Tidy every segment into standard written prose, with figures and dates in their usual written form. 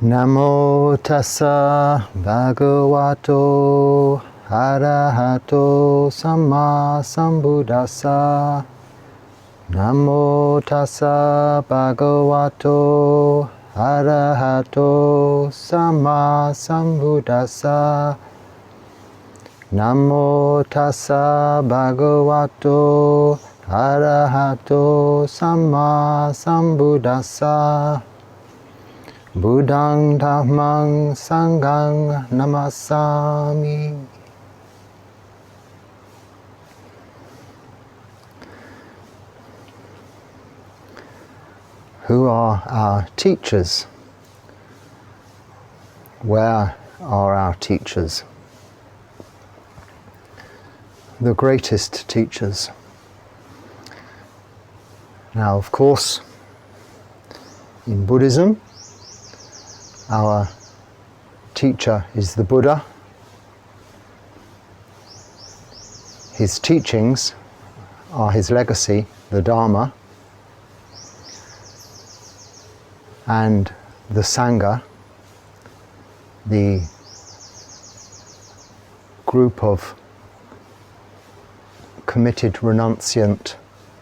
Namo tassa bhagavato arahato samma sambuddhassa. Namo tassa bhagavato arahato samma sambuddhassa. Namo tassa bhagavato arahato samma sambuddhassa. Buddhang Dhammang Sanghang Namasami. Who are our teachers? Where are our teachers? The greatest teachers. Now, of course, in Buddhism, our teacher is the Buddha. His teachings are his legacy, the Dharma, and the Sangha, the group of committed renunciant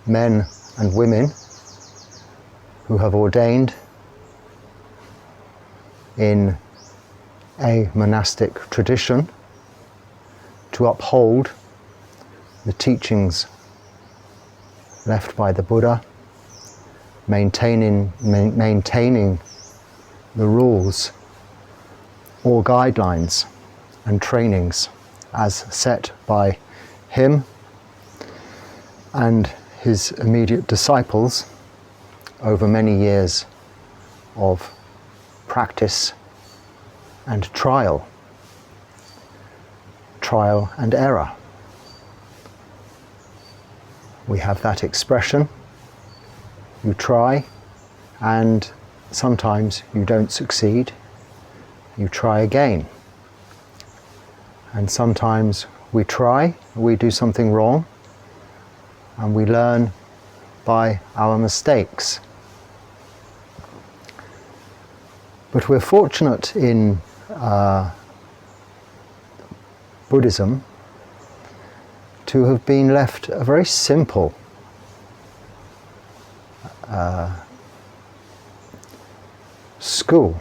men and women who have ordained in a monastic tradition to uphold the teachings left by the Buddha, maintaining the rules or guidelines and trainings as set by him and his immediate disciples over many years of practice and trial and error. We have that expression, you try and sometimes you don't succeed, you try again. And sometimes we try, we do something wrong, and we learn by our mistakes. But we're fortunate in Buddhism to have been left a very simple school,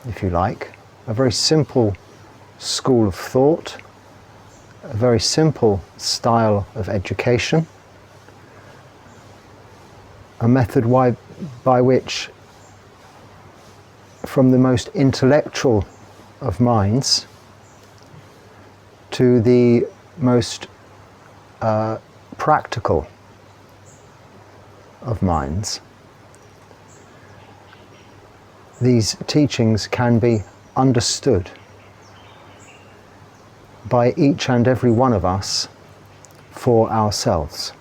if you like, a very simple school of thought, a very simple style of education, a method by which from the most intellectual of minds to the most practical of minds, these teachings can be understood by each and every one of us for ourselves.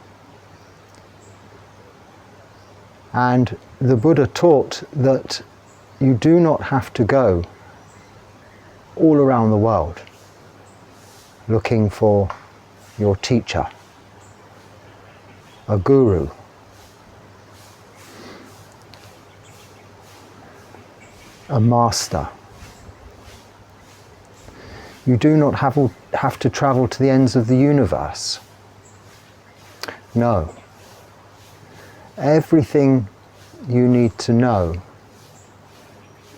And the Buddha taught that you do not have to go all around the world looking for your teacher, a guru. A master. You do not have to travel to the ends of the universe. No. Everything you need to know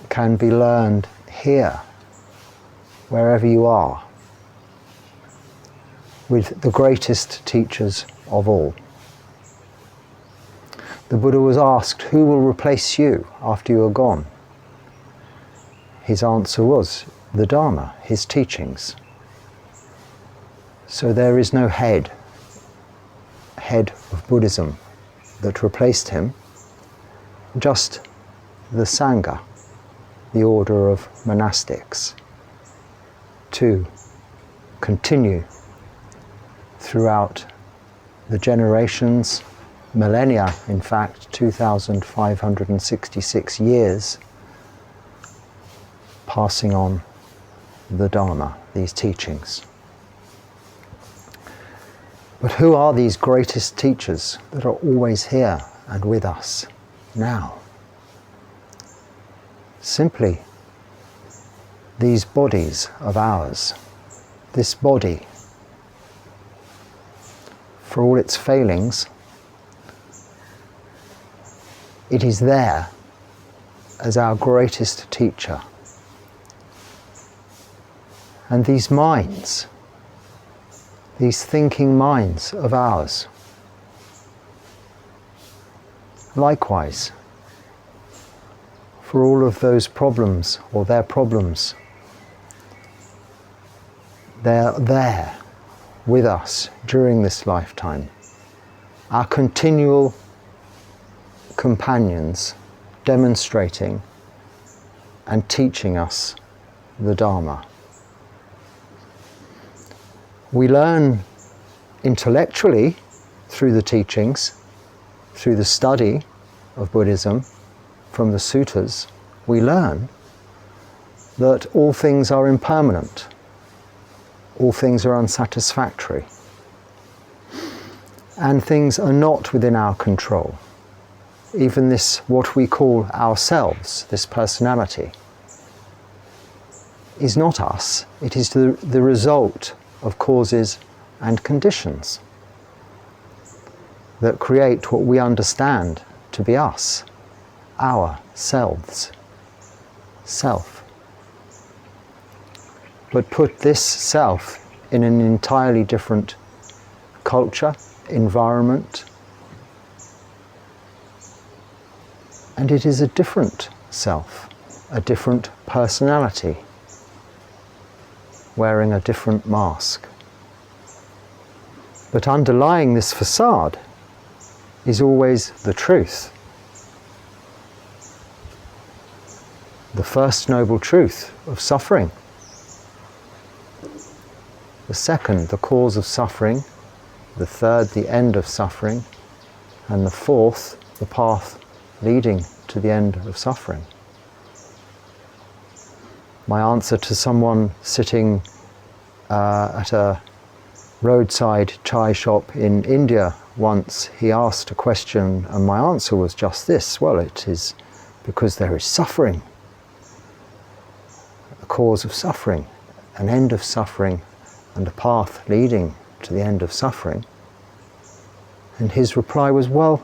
can be learned here, wherever you are, with the greatest teachers of all. The Buddha was asked, who will replace you after you are gone? His answer was the Dharma, his teachings. So there is no head of Buddhism that replaced him, just the Sangha, the order of monastics, to continue throughout the generations, millennia, in fact, 2,566 years, passing on the Dharma, these teachings. But who are these greatest teachers that are always here and with us now? Simply these bodies of ours, this body, for all its failings, it is there as our greatest teacher. And these minds, these thinking minds of ours, likewise, for all of those problems or their problems, they're there with us during this lifetime, our continual companions demonstrating and teaching us the Dharma. We learn intellectually through the teachings, through the study of Buddhism, from the suttas, we learn that all things are impermanent, all things are unsatisfactory, and things are not within our control. Even this, what we call ourselves, this personality, is not us. It is the result of causes and conditions that create what we understand to be us, our selves, self. But put this self in an entirely different culture, environment, and it is a different self, a different personality, wearing a different mask. But underlying this facade is always the truth. The first noble truth of suffering. The second, the cause of suffering. The third, the end of suffering. And the fourth, the path leading to the end of suffering. My answer to someone sitting at a roadside chai shop in India once, he asked a question and my answer was just this: well, it is because there is suffering, a cause of suffering, an end of suffering, and a path leading to the end of suffering. And his reply was, well,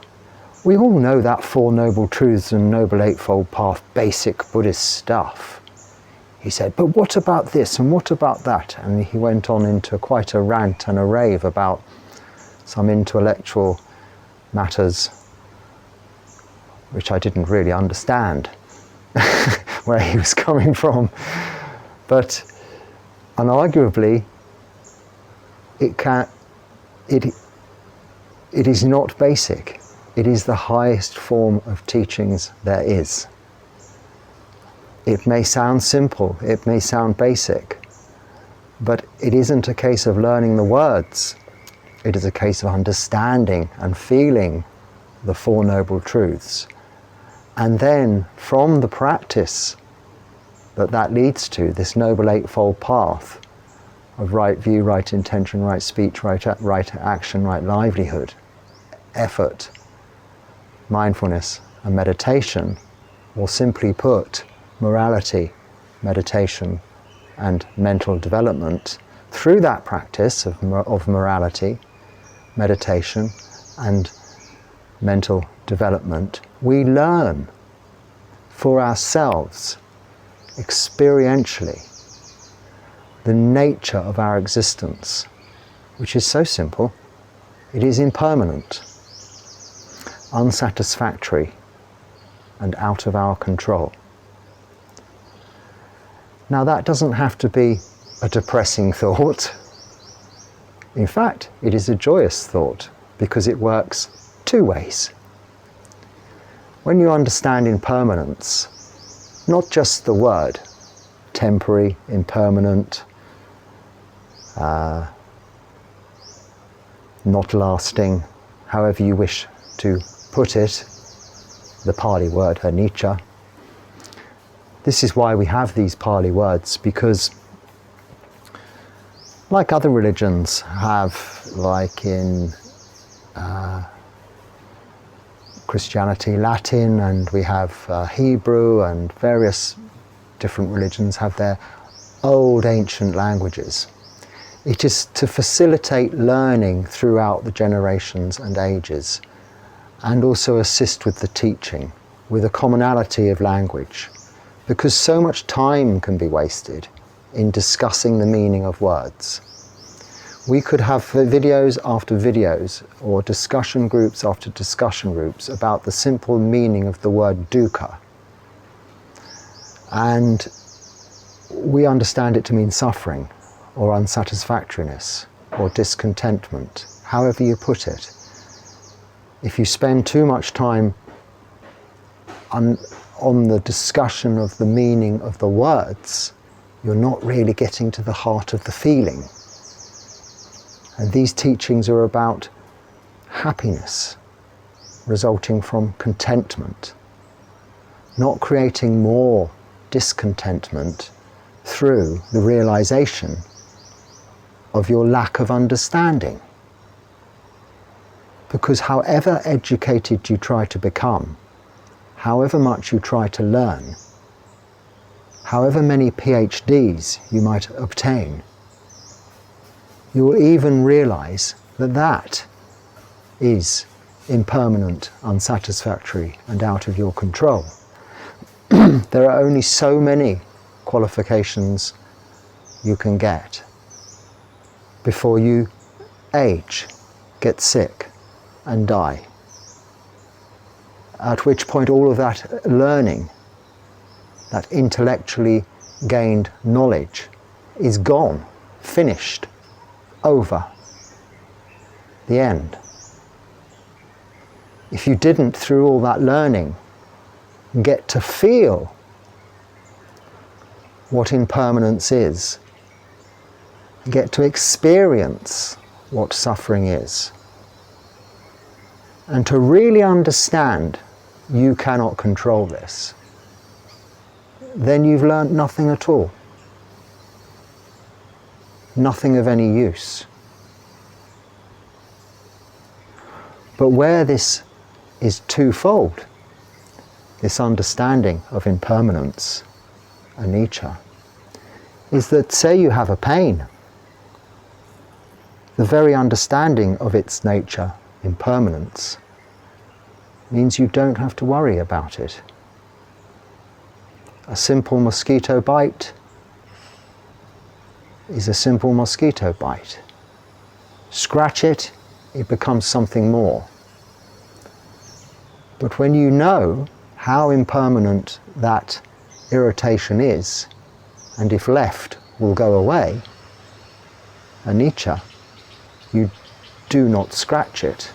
we all know that Four Noble Truths and Noble Eightfold Path, basic Buddhist stuff. He said, but what about this and what about that? And he went on into quite a rant and a rave about some intellectual matters which I didn't really understand where he was coming from. But unarguably, it is not basic. It is the highest form of teachings there is. It may sound simple, it may sound basic, but it isn't a case of learning the words. It is a case of understanding and feeling the Four Noble Truths. And then from the practice that leads to this Noble Eightfold Path of right view, right intention, right speech, right action, right livelihood, effort, mindfulness and meditation, or simply put, morality, meditation and mental development, through that practice of morality, meditation and mental development, we learn for ourselves, experientially, the nature of our existence, which is so simple. It is impermanent, unsatisfactory, and out of our control. Now that doesn't have to be a depressing thought. In fact, it is a joyous thought because it works two ways. When you understand impermanence, not just the word, temporary, impermanent, not lasting, however you wish to put it, the Pali word anicca. This is why we have these Pali words, because like other religions have, like in Christianity, Latin, and we have Hebrew, and various different religions have their old ancient languages. It is to facilitate learning throughout the generations and ages, and also assist with the teaching, with a commonality of language, because so much time can be wasted in discussing the meaning of words. We could have videos after videos, or discussion groups after discussion groups about the simple meaning of the word dukkha. And we understand it to mean suffering, or unsatisfactoriness, or discontentment, however you put it. If you spend too much time on the discussion of the meaning of the words, you're not really getting to the heart of the feeling. And these teachings are about happiness resulting from contentment, not creating more discontentment through the realization of your lack of understanding. Because however educated you try to become, however much you try to learn, however many PhDs you might obtain, you will even realize that that is impermanent, unsatisfactory, and out of your control. There are only so many qualifications you can get before you age, get sick, and die. At which point all of that learning, that intellectually gained knowledge, is gone, finished, over, the end. If you didn't, through all that learning, get to feel what impermanence is, get to experience what suffering is, and to really understand you cannot control this, then you've learnt nothing at all. Nothing of any use. But where this is twofold, this understanding of impermanence, anicca, is that, say you have a pain, the very understanding of its nature, impermanence, means you don't have to worry about it. A simple mosquito bite is a simple mosquito bite. Scratch it, it becomes something more. But when you know how impermanent that irritation is, and if left will go away, anicca, you do not scratch it.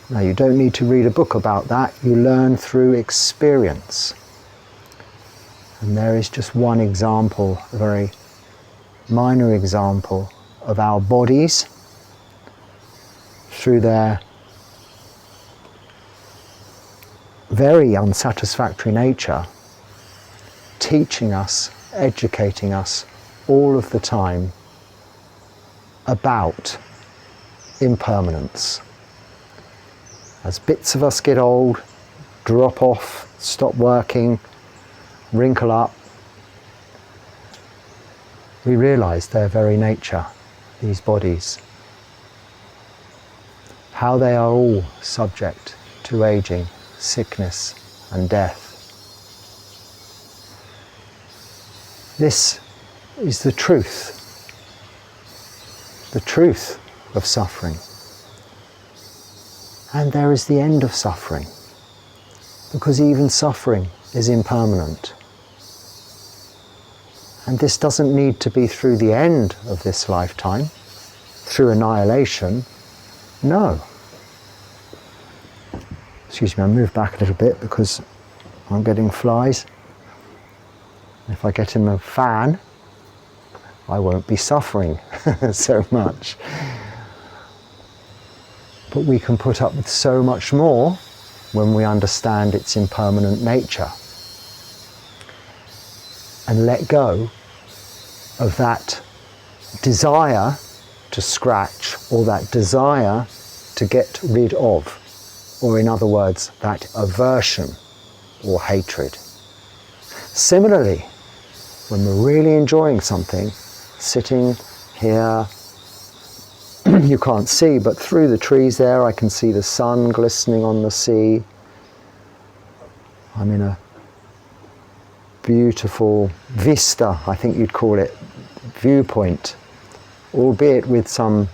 Now, you don't need to read a book about that, you learn through experience. And there is just one example, a very minor example, of our bodies through their very unsatisfactory nature, teaching us, educating us all of the time about impermanence. As bits of us get old, drop off, stop working, wrinkle up, we realize their very nature, these bodies, how they are all subject to aging, sickness, and death. This is the truth of suffering. And there is the end of suffering, because even suffering is impermanent. And this doesn't need to be through the end of this lifetime, through annihilation. No. Excuse me, I move back a little bit because I'm getting flies. If I get in the fan, I won't be suffering so much. But we can put up with so much more when we understand its impermanent nature and let go of that desire to scratch, or that desire to get rid of, or in other words, that aversion or hatred. Similarly, when we're really enjoying something, sitting here, you can't see, but through the trees there I can see the sun glistening on the sea. I'm in a beautiful vista, I think you'd call it, viewpoint, albeit with some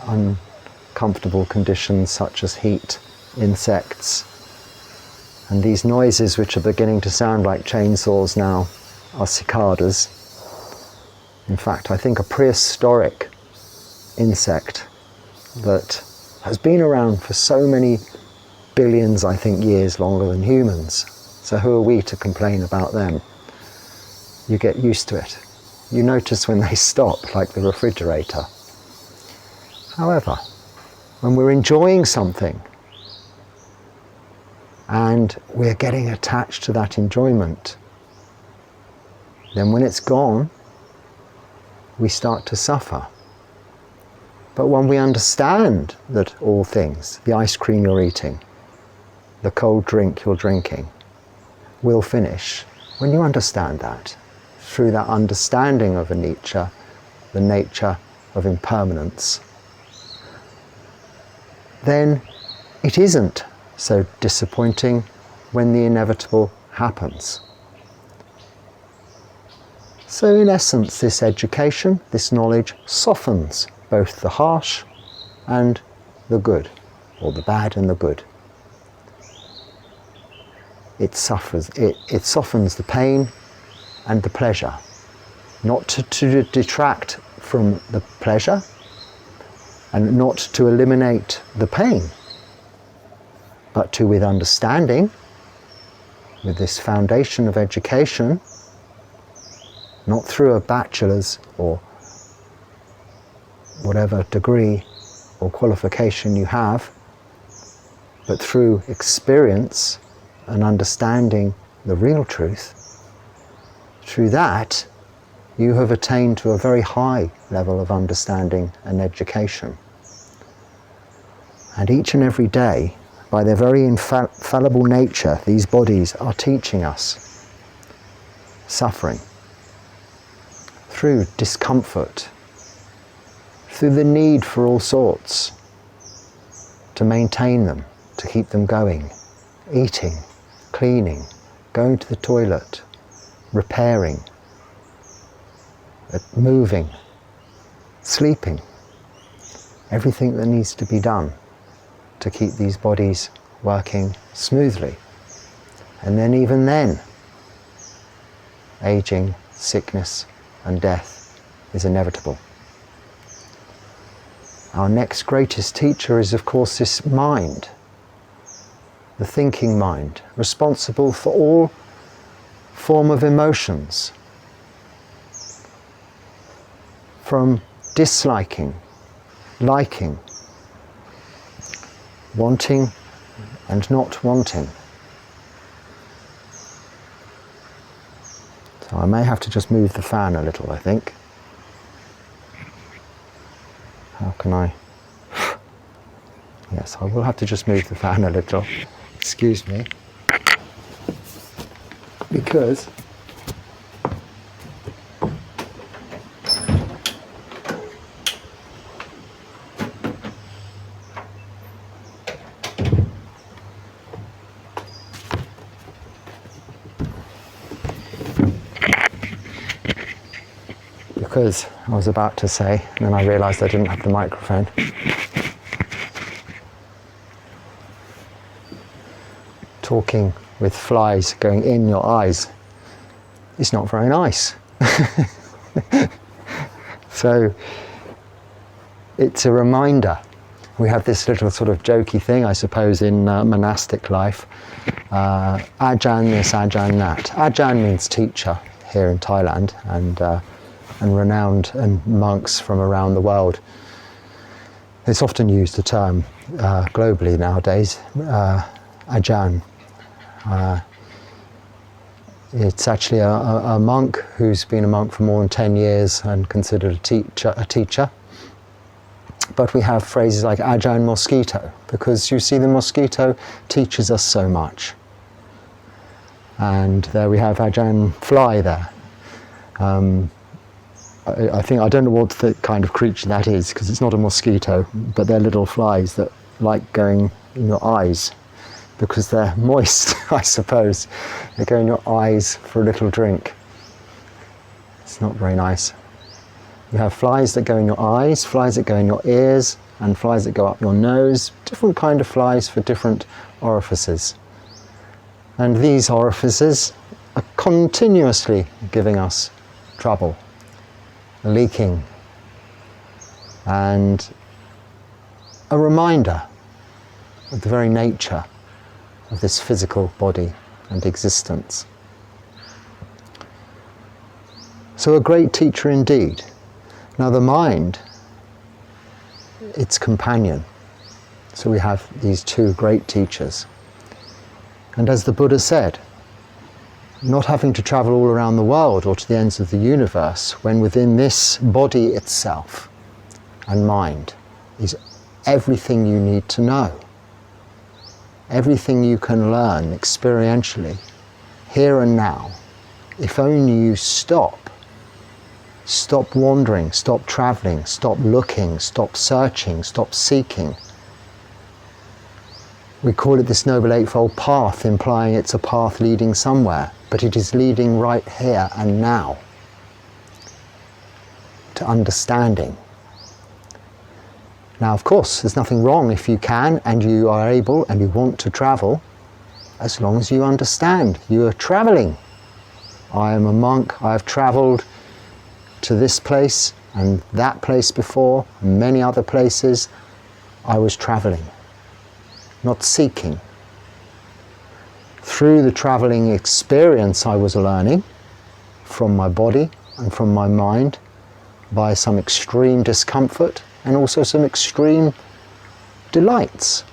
uncomfortable conditions such as heat, insects, and these noises which are beginning to sound like chainsaws now are cicadas. In fact, I think a prehistoric insect that has been around for so many billions, I think, years longer than humans. So who are we to complain about them? You get used to it. You notice when they stop, like the refrigerator. However, when we're enjoying something and we're getting attached to that enjoyment, then when it's gone, we start to suffer. But when we understand that all things, the ice cream you're eating, the cold drink you're drinking, will finish, when you understand that, through that understanding of anicca, the nature of impermanence, then it isn't so disappointing when the inevitable happens. So in essence, this education, this knowledge, softens both the harsh and the good, or the bad and the good. It softens the pain and the pleasure, not to detract from the pleasure and not to eliminate the pain, but to, with understanding, with this foundation of education, not through a bachelor's or whatever degree or qualification you have, but through experience and understanding the real truth. Through that, you have attained to a very high level of understanding and education. And each and every day, by their very infallible nature, these bodies are teaching us suffering through discomfort, through the need for all sorts to maintain them, to keep them going, eating, cleaning, going to the toilet, repairing, moving, sleeping, everything that needs to be done to keep these bodies working smoothly. And then even then, aging, sickness and death is inevitable. Our next greatest teacher is, of course, this mind, the thinking mind, responsible for all form of emotions, from disliking, liking, wanting and not wanting. So I may have to just move the fan a little, I think. How can I? Yes, I will have to just move the fan a little. Excuse me. Because I was about to say, and then I realised I didn't have the microphone. Talking with flies going in your eyes is not very nice. So it's a reminder. We have this little sort of jokey thing, I suppose, in monastic life. Ajahn this, ajahn that. Ajahn means teacher here in Thailand, and renowned and monks from around the world. It's often used the term globally nowadays, Ajahn. It's actually a monk who's been a monk for more than 10 years and considered a teacher. But we have phrases like Ajahn mosquito, because you see the mosquito teaches us so much. And there we have Ajahn fly there. I think, I don't know what the kind of creature that is, because it's not a mosquito, but they're little flies that like going in your eyes because they're moist, I suppose. They go in your eyes for a little drink. It's not very nice. You have flies that go in your eyes, flies that go in your ears, and flies that go up your nose. Different kind of flies for different orifices. And these orifices are continuously giving us trouble, leaking, and a reminder of the very nature of this physical body and existence. So a great teacher indeed. Now the mind, its companion. So we have these two great teachers. And as the Buddha said, not having to travel all around the world or to the ends of the universe, when within this body itself and mind is everything you need to know, everything you can learn experientially, here and now, if only you stop wandering, stop traveling, stop looking, stop searching, stop seeking. We call it this Noble Eightfold Path, implying it's a path leading somewhere, but it is leading right here and now to understanding. Now, of course, there's nothing wrong if you can and you are able and you want to travel, as long as you understand you are traveling. I am a monk, I have travelled to this place and that place before, and many other places. I was travelling, not seeking. Through the travelling experience I was learning from my body and from my mind, by some extreme discomfort and also some extreme delights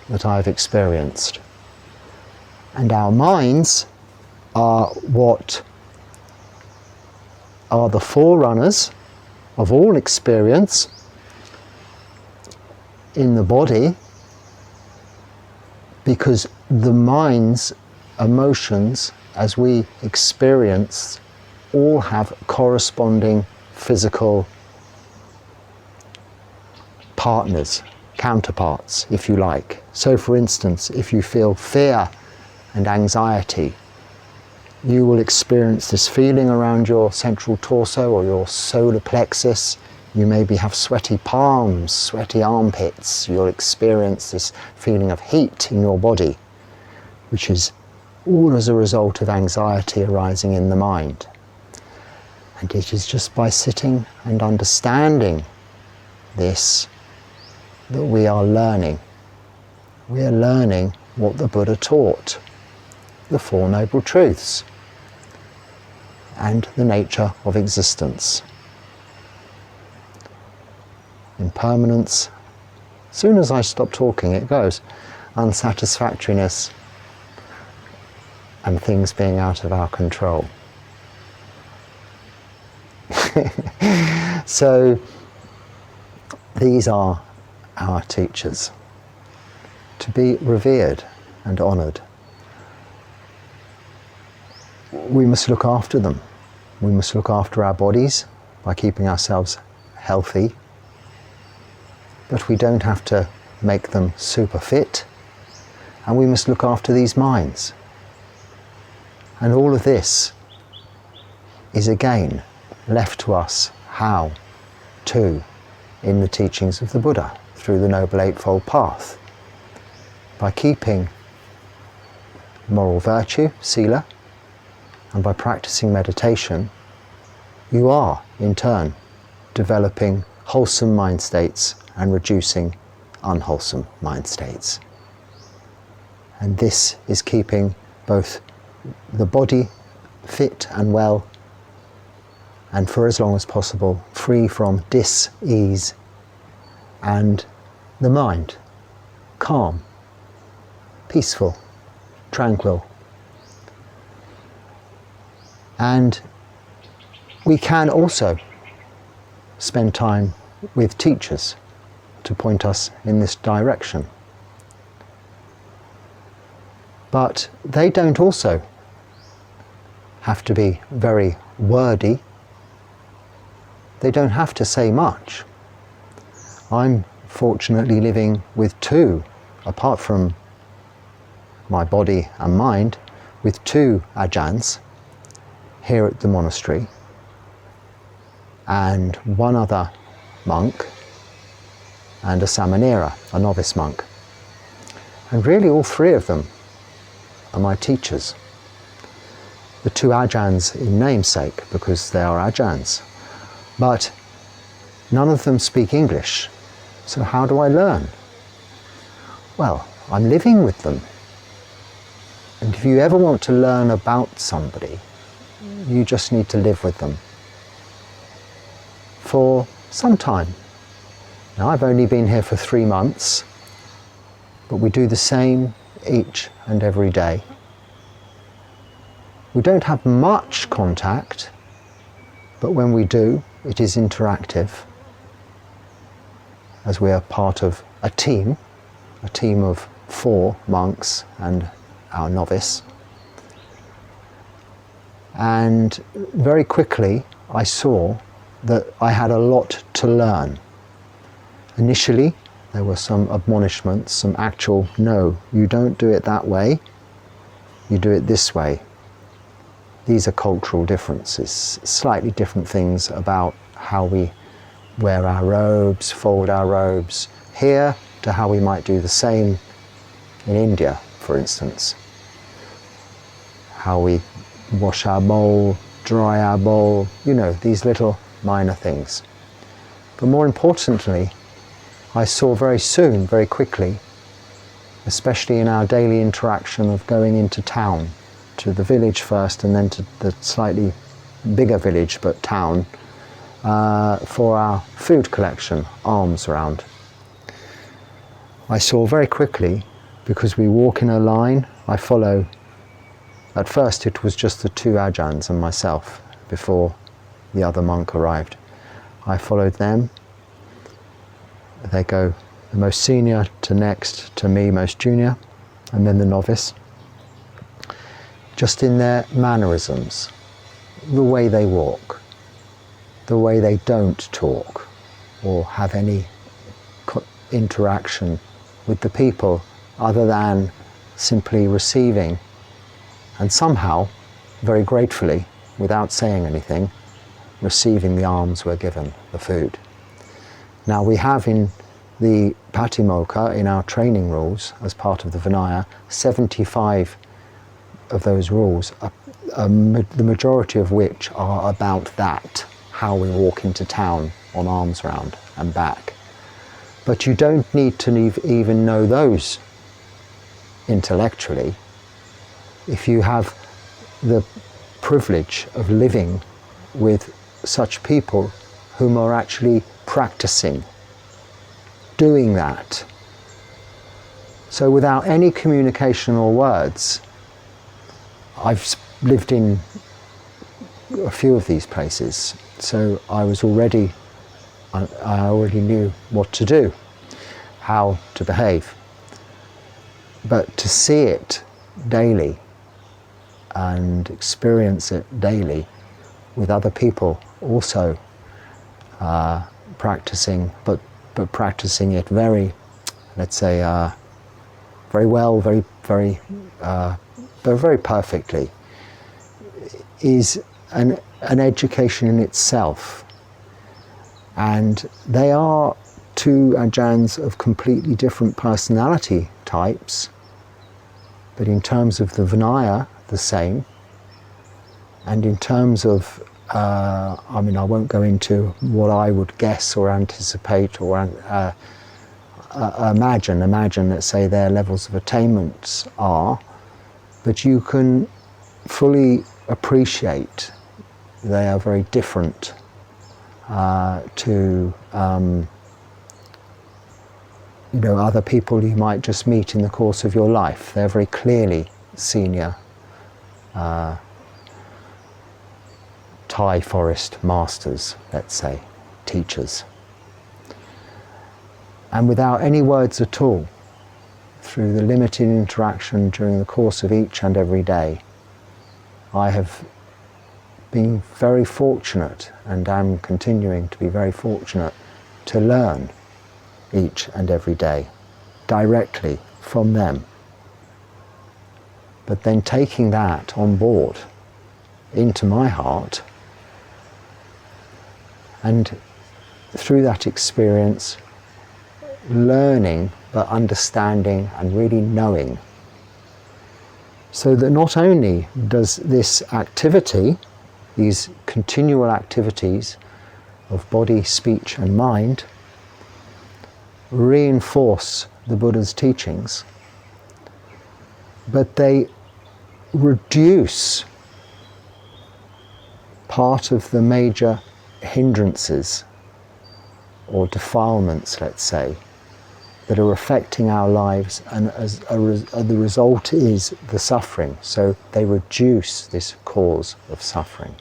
that I've experienced. And our minds are what are the forerunners of all experience in the body, because the mind's emotions, as we experience, all have corresponding physical partners, counterparts, if you like. So for instance, if you feel fear and anxiety, you will experience this feeling around your central torso or your solar plexus. You maybe have sweaty palms, sweaty armpits. You'll experience this feeling of heat in your body, which is all as a result of anxiety arising in the mind. And it is just by sitting and understanding this that we are learning. We are learning what the Buddha taught, the Four Noble Truths, and the nature of existence. Impermanence. As soon as I stop talking, it goes. Unsatisfactoriness, and things being out of our control. So these are our teachers, to be revered and honoured. We must look after them. We must look after our bodies by keeping ourselves healthy, but we don't have to make them super fit, and we must look after these minds. And all of this is again left to us how to in the teachings of the Buddha through the Noble Eightfold Path, by keeping moral virtue, sila, and by practicing meditation. You are in turn developing wholesome mind states and reducing unwholesome mind states. And this is keeping both the body fit and well, and for as long as possible free from dis-ease, and the mind calm, peaceful, tranquil. And we can also spend time with teachers to point us in this direction. But they don't also have to be very wordy. They don't have to say much. I'm fortunately living with two, apart from my body and mind, with two ajahns here at the monastery, and one other monk, and a samanera, a novice monk. And really all three of them are my teachers. The two ajahns in namesake, because they are ajahns. But none of them speak English. So how do I learn? Well, I'm living with them. And if you ever want to learn about somebody, you just need to live with them for some time. Now, I've only been here for 3 months, but we do the same each and every day. We don't have much contact, but when we do, it is interactive, as we are part of a team of 4 monks and our novice. And very quickly I saw that I had a lot to learn. Initially there were some admonishments, some actual, no, you don't do it that way, you do it this way. These are cultural differences, slightly different things about how we wear our robes, fold our robes here to how we might do the same in India, for instance. How we wash our bowl, dry our bowl, you know, these little minor things. But more importantly, I saw very soon, very quickly, especially in our daily interaction of going into town, to the village first and then to the slightly bigger village but town, for our food collection, alms round. I saw very quickly, because we walk in a line, I follow. At first it was just the 2 ajahns and myself before the other monk arrived. I followed them. They go the most senior to next to me, most junior, and then the novice. Just in their mannerisms, the way they walk, the way they don't talk or have any interaction with the people other than simply receiving, and somehow, very gratefully, without saying anything, receiving the alms we're given, the food. Now we have in the Patimokkha, in our training rules, as part of the Vinaya, 75 of those rules, the majority of which are about that, how we walk into town on alms round and back. But you don't need to even know those intellectually if you have the privilege of living with such people whom are actually practicing doing that. So without any communication or words, I've lived in a few of these places, so I already knew what to do, how to behave. But to see it daily and experience it daily with other people also practicing, but practicing it very, let's say, very well, very perfectly, is an education in itself. And they are 2 ajahns of completely different personality types, but in terms of the Vinaya, the same. And in terms of, I mean, I won't go into what I would guess or anticipate or imagine, let's say, their levels of attainments are, but you can fully appreciate they are very different to other people you might just meet in the course of your life. They're very clearly senior Thai Forest masters, let's say, teachers. And without any words at all, through the limited interaction during the course of each and every day, I have been very fortunate, and am continuing to be very fortunate, to learn each and every day directly from them. But then taking that on board into my heart, and through that experience learning, but understanding and really knowing. So that not only does this activity, these continual activities of body, speech and mind, reinforce the Buddha's teachings, but they reduce part of the major hindrances or defilements, let's say, that are affecting our lives, and the result is the suffering. So they reduce this cause of suffering.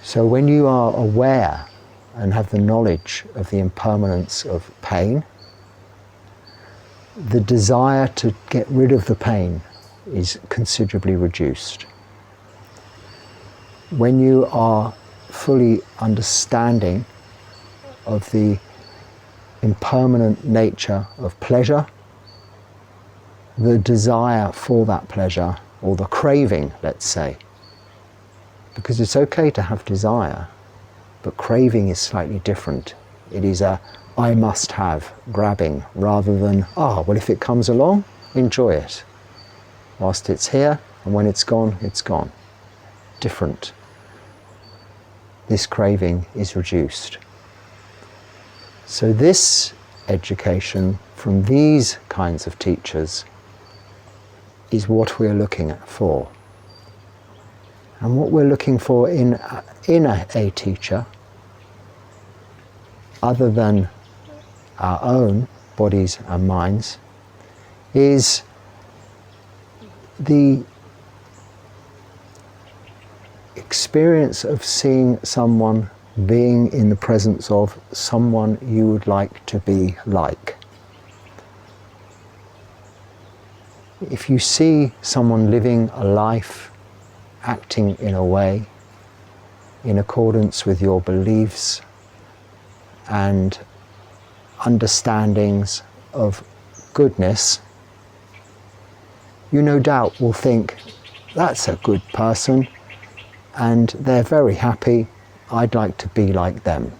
So when you are aware and have the knowledge of the impermanence of pain, the desire to get rid of the pain is considerably reduced. When you are fully understanding of the impermanent nature of pleasure, the desire for that pleasure, or the craving, let's say, because it's okay to have desire, but craving is slightly different. It is a I must have grabbing, rather than, well, if it comes along, enjoy it. Whilst it's here, and when it's gone, it's gone. Different. This craving is reduced. So this education from these kinds of teachers is what we're looking for. And what we're looking for in a teacher, other than our own bodies and minds, is the experience of seeing someone, being in the presence of someone you would like to be like. If you see someone living a life, acting in a way in accordance with your beliefs and understandings of goodness, you no doubt will think, that's a good person and they're very happy, I'd like to be like them.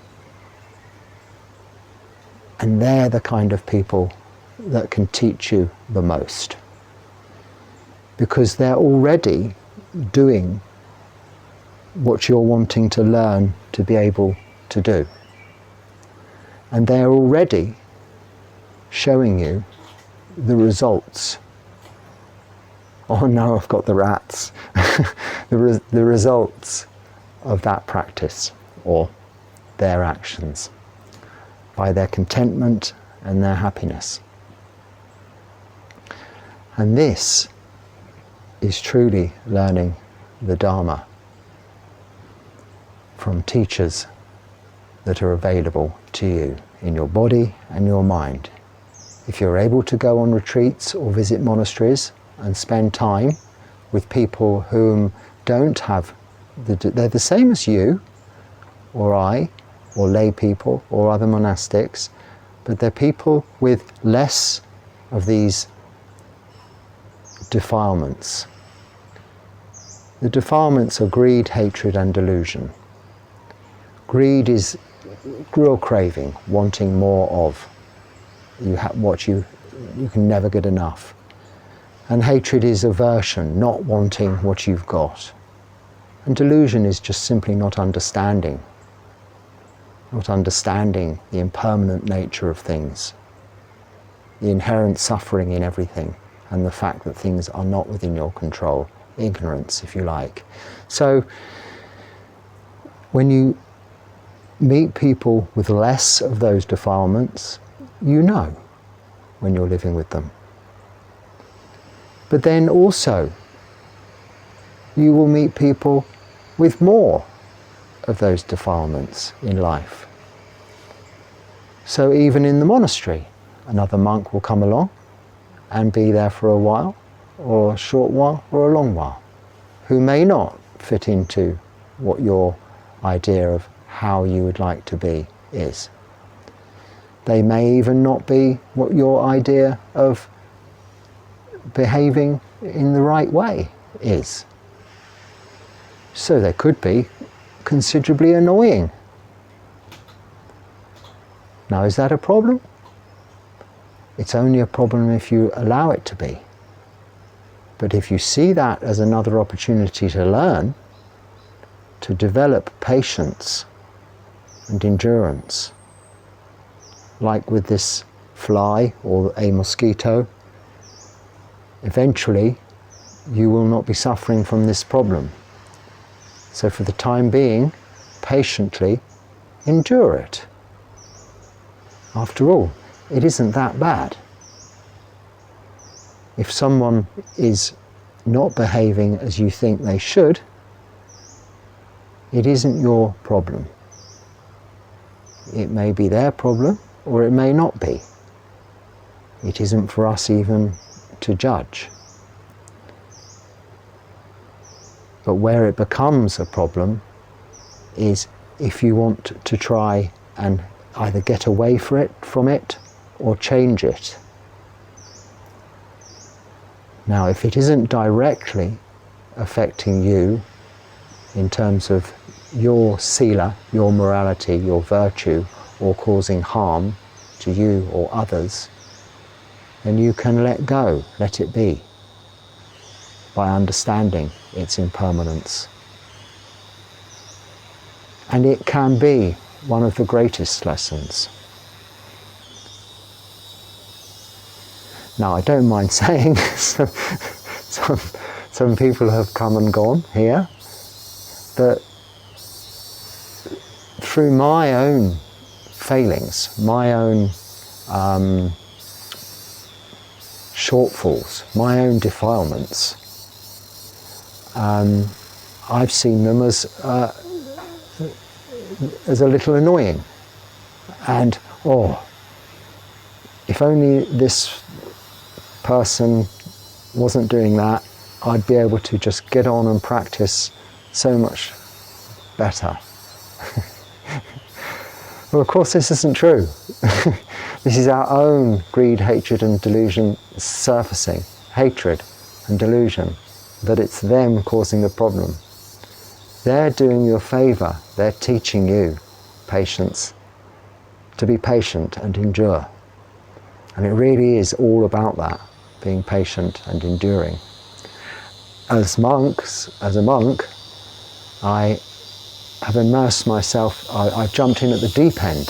And they're the kind of people that can teach you the most, because they're already doing what you're wanting to learn to be able to do. And they're already showing you the results. Oh no, I've got the rats. the results of that practice, or their actions, by their contentment and their happiness. And this is truly learning the Dharma from teachers that are available to you in your body and your mind. If you're able to go on retreats or visit monasteries and spend time with people whom don't have, they're the same as you or I or lay people or other monastics, but they're people with less of these defilements. The defilements are greed, hatred and delusion. Greed is real craving, wanting more of. You can never get enough. And hatred is aversion, not wanting what you've got. And delusion is just simply not understanding the impermanent nature of things, the inherent suffering in everything, and the fact that things are not within your control. Ignorance, if you like. So when you meet people with less of those defilements, you know when you're living with them. But then also you will meet people with more of those defilements in life. So even in the monastery, another monk will come along and be there for a while, or a short while, or a long while, who may not fit into what your idea of how you would like to be is. They may even not be what your idea of behaving in the right way is. So they could be considerably annoying. Now, is that a problem? It's only a problem if you allow it to be. But if you see that as another opportunity to learn, to develop patience and endurance, like with this fly or a mosquito, eventually you will not be suffering from this problem. So for the time being, patiently endure it. After all, it isn't that bad. If someone is not behaving as you think they should, it isn't your problem. It may be their problem, or it may not be. It isn't for us even to judge. But where it becomes a problem is if you want to try and either get away from it or change it. Now, if it isn't directly affecting you in terms of your sila, your morality, your virtue, or causing harm to you or others, then you can let go, let it be, by understanding its impermanence. And it can be one of the greatest lessons. Now, I don't mind saying some people have come and gone here, but through my own failings, my own shortfalls, my own defilements, I've seen them as a little annoying. And, if only this person wasn't doing that, I'd be able to just get on and practice so much better. Well, of course, this isn't true. This is our own greed, hatred and delusion surfacing. Hatred and delusion. But it's them causing the problem. They're doing you a favour. They're teaching you patience. To be patient and endure. And it really is all about that. Being patient and enduring. As a monk, I have immersed myself, I've jumped in at the deep end,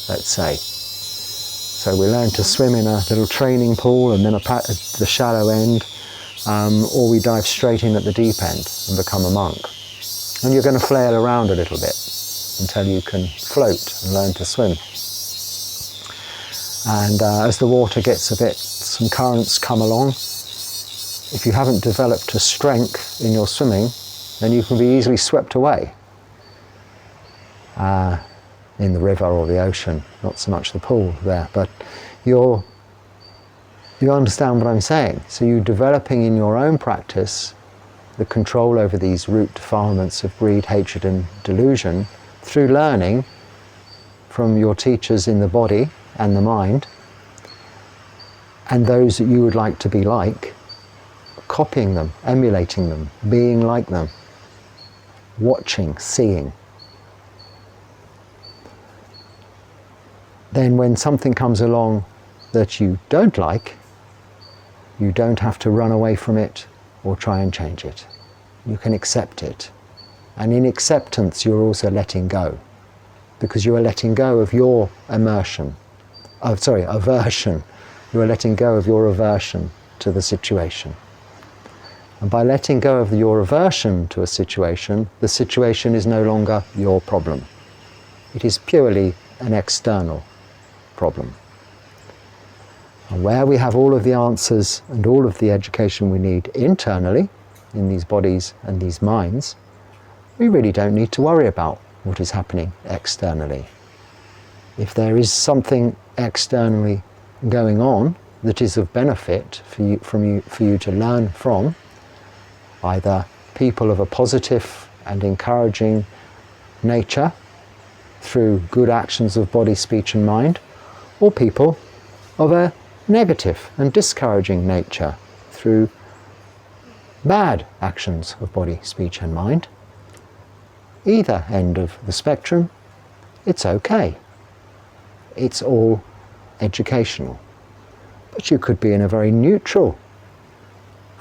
let's say. So we learn to swim in a little training pool and then at the shallow end, or we dive straight in at the deep end and become a monk. And you're going to flail around a little bit until you can float and learn to swim. And as the water gets a bit, some currents come along, if you haven't developed a strength in your swimming, then you can be easily swept away in the river or the ocean, not so much the pool there, but you understand what I'm saying. So you're developing in your own practice the control over these root defilements of greed, hatred and delusion through learning from your teachers in the body and the mind, and those that you would like to be like, copying them, emulating them, being like them, watching, seeing. Then when something comes along that you don't like, you don't have to run away from it or try and change it. You can accept it. And in acceptance, you're also letting go, because you are letting go of your aversion. You are letting go of your aversion to the situation. And by letting go of your aversion to a situation, the situation is no longer your problem. It is purely an external problem. And where we have all of the answers and all of the education we need internally, in these bodies and these minds, we really don't need to worry about what is happening externally. If there is something externally going on that is of benefit for you to learn from, either people of a positive and encouraging nature through good actions of body, speech and mind, or people of a negative and discouraging nature through bad actions of body, speech and mind. Either end of the spectrum, it's okay. It's all educational. But you could be in a very neutral,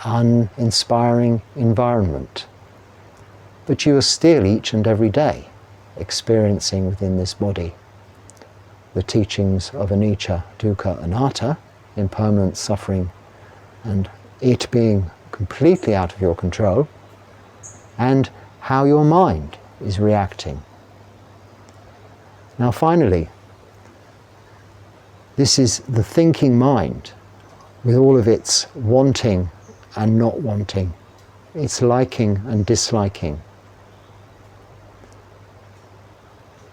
uninspiring environment. But you are still each and every day experiencing within this body the teachings of anicca, dukkha, anatta, impermanence, suffering, and it being completely out of your control, and how your mind is reacting. Now finally, this is the thinking mind with all of its wanting and not wanting, its liking and disliking,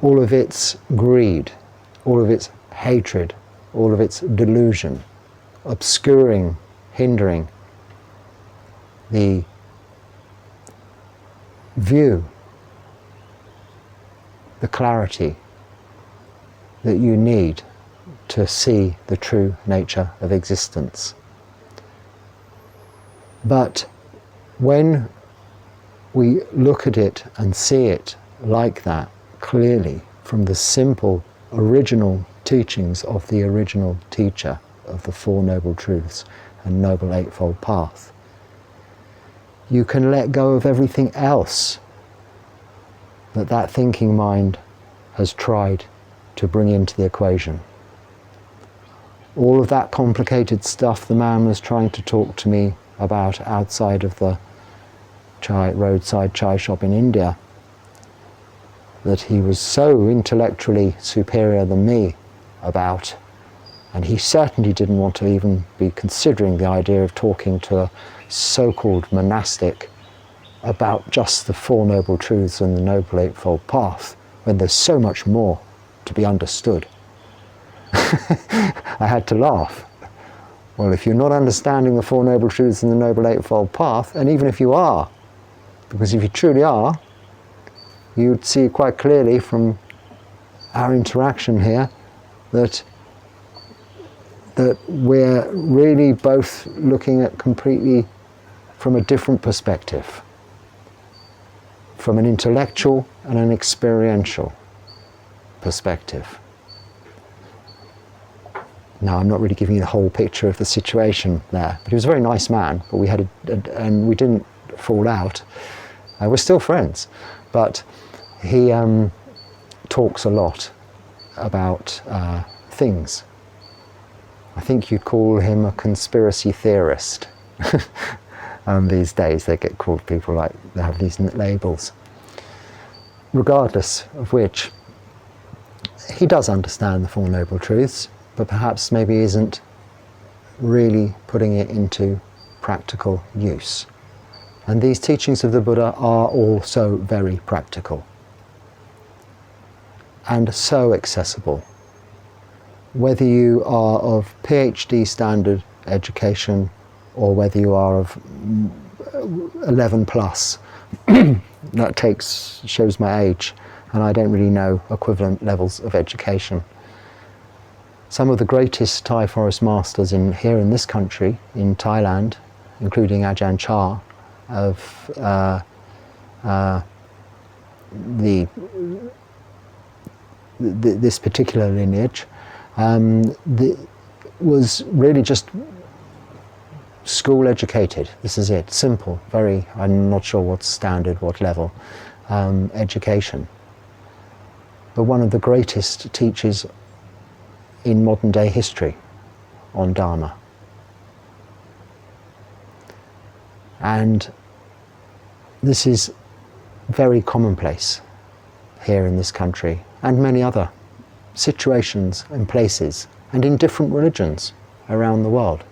all of its greed, all of its hatred, all of its delusion, obscuring, hindering the view, the clarity that you need to see the true nature of existence. But when we look at it and see it like that, clearly, from the simple original teachings of the original teacher of the Four Noble Truths and Noble Eightfold Path, you can let go of everything else that thinking mind has tried to bring into the equation. All of that complicated stuff the man was trying to talk to me about outside of the roadside chai shop in India, that he was so intellectually superior than me about, and he certainly didn't want to even be considering the idea of talking to a so-called monastic about just the Four Noble Truths and the Noble Eightfold Path, when there's so much more to be understood. I had to laugh. Well, if you're not understanding the Four Noble Truths and the Noble Eightfold Path, and even if you are, because if you truly are, you'd see quite clearly from our interaction here that we're really both looking at completely from a different perspective, from an intellectual and an experiential perspective. Now, I'm not really giving you the whole picture of the situation there, but he was a very nice man, but we had and we didn't fall out. We're still friends, but he talks a lot about things. I think you'd call him a conspiracy theorist. These days they get called, people like, they have these labels. Regardless of which, he does understand the Four Noble Truths, but perhaps maybe isn't really putting it into practical use. And these teachings of the Buddha are also very practical and so accessible. Whether you are of PhD standard education or whether you are of 11 plus, that shows my age, and I don't really know equivalent levels of education. Some of the greatest Thai Forest Masters here in this country, in Thailand, including Ajahn Chah of this particular lineage, was really just school educated. This is it, simple, very, I'm not sure what's standard, what level, education. But one of the greatest teachers in modern day history on Dharma. And this is very commonplace here in this country and many other situations and places and in different religions around the world.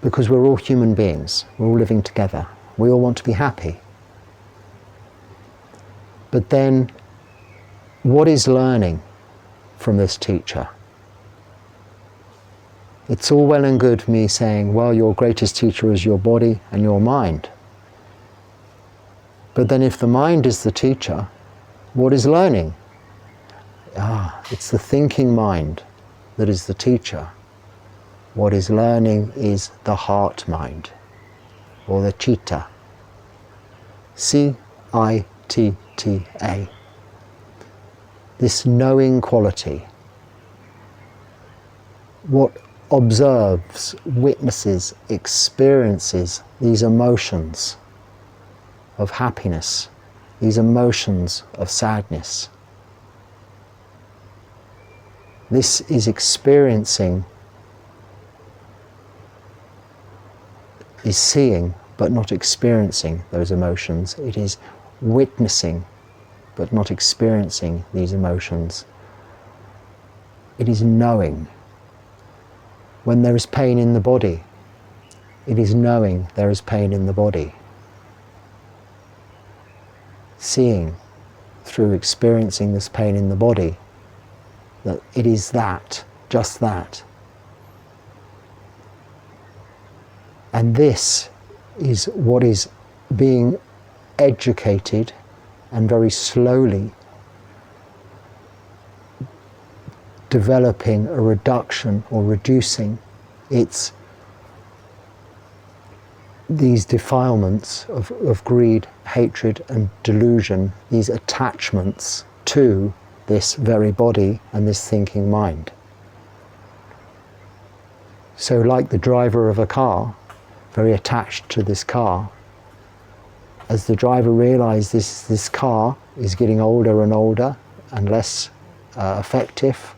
Because we're all human beings, we're all living together, we all want to be happy. But then, what is learning from this teacher? It's all well and good me saying, well, your greatest teacher is your body and your mind. But then if the mind is the teacher, what is learning? It's the thinking mind that is the teacher. What is learning is the heart mind, or the citta. C-I-T-T-A. This knowing quality. What observes, witnesses, experiences these emotions of happiness, these emotions of sadness. This is experiencing, is seeing but not experiencing those emotions. It is witnessing but not experiencing these emotions. It is knowing. When there is pain in the body, it is knowing there is pain in the body. Seeing through experiencing this pain in the body that it is that, just that. And this is what is being educated and very slowly developing a reduction or reducing these defilements of greed, hatred and delusion, these attachments to this very body and this thinking mind. So like the driver of a car, very attached to this car, as the driver realizes this car is getting older and older and less effective,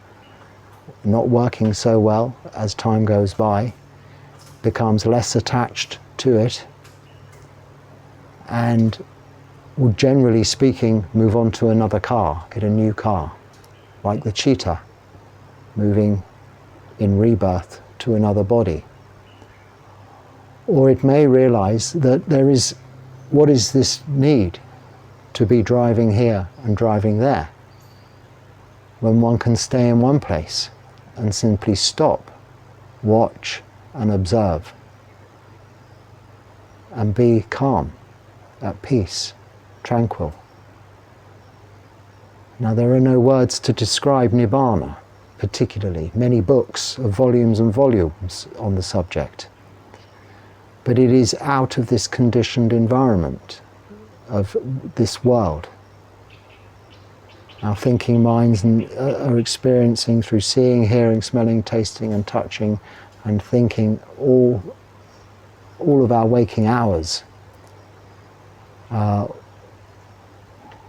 not working so well as time goes by, becomes less attached to it, and would generally speaking move on to another car, get a new car, like the cheetah moving in rebirth to another body. Or it may realize that there is, what is this need to be driving here and driving there, when one can stay in one place and simply stop, watch and observe, and be calm, at peace, tranquil. Now there are no words to describe Nibbana, particularly, many books of volumes and volumes on the subject. But it is out of this conditioned environment of this world. Our thinking minds are experiencing through seeing, hearing, smelling, tasting and touching and thinking all of our waking hours.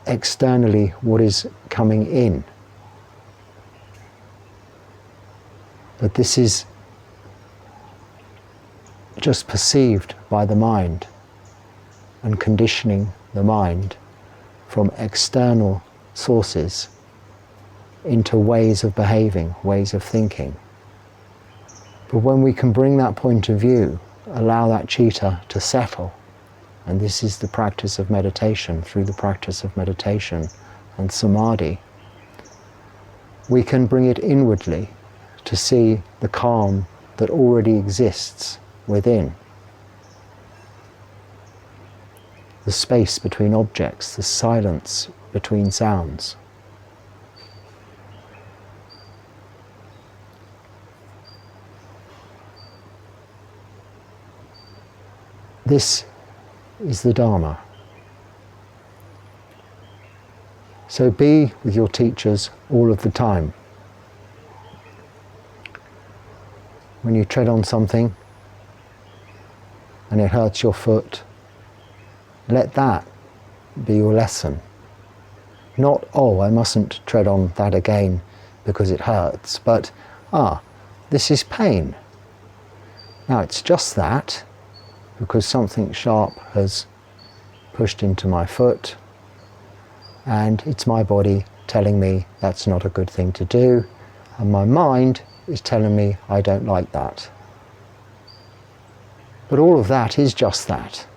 Externally what is coming in. But this is just perceived by the mind and conditioning the mind from external sources into ways of behaving, ways of thinking. But when we can bring that point of view, allow that citta to settle, and this is the practice of meditation, through the practice of meditation and samadhi, we can bring it inwardly to see the calm that already exists within. The space between objects, the silence between sounds. This is the Dharma. So be with your teachers all of the time. When you tread on something and it hurts your foot, let that be your lesson. Not, oh, I mustn't tread on that again because it hurts, but, this is pain. Now it's just that, because something sharp has pushed into my foot, and it's my body telling me that's not a good thing to do, and my mind is telling me I don't like that. But all of that is just that.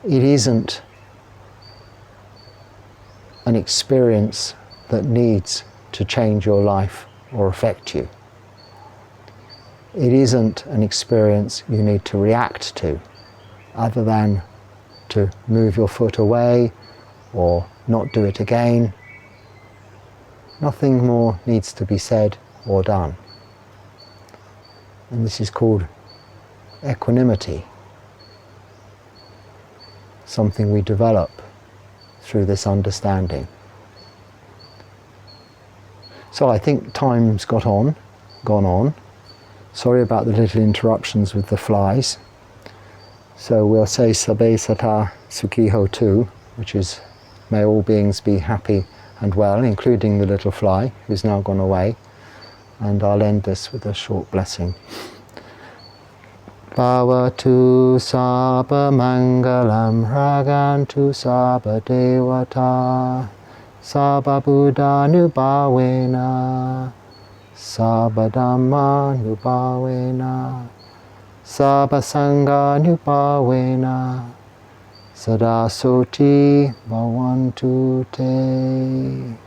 It isn't an experience that needs to change your life or affect you. it isn't an experience you need to react to, other than to move your foot away or not do it again. Nothing more needs to be said or done. And this is called equanimity, something we develop through this understanding. So I think time's gone on. Sorry about the little interruptions with the flies. So we'll say Sabbe Sata Sukhi Hotu, which is may all beings be happy and well, including the little fly who's now gone away. And I'll end this with a short blessing. Bhavatu Sabba Mangalam Ragantu Sabba Devata Sabba Buddha Nubhavena Sabba Dhamma Nubhavena Sabba Sangha Nubhavena Sada Soti Bhavantu Te.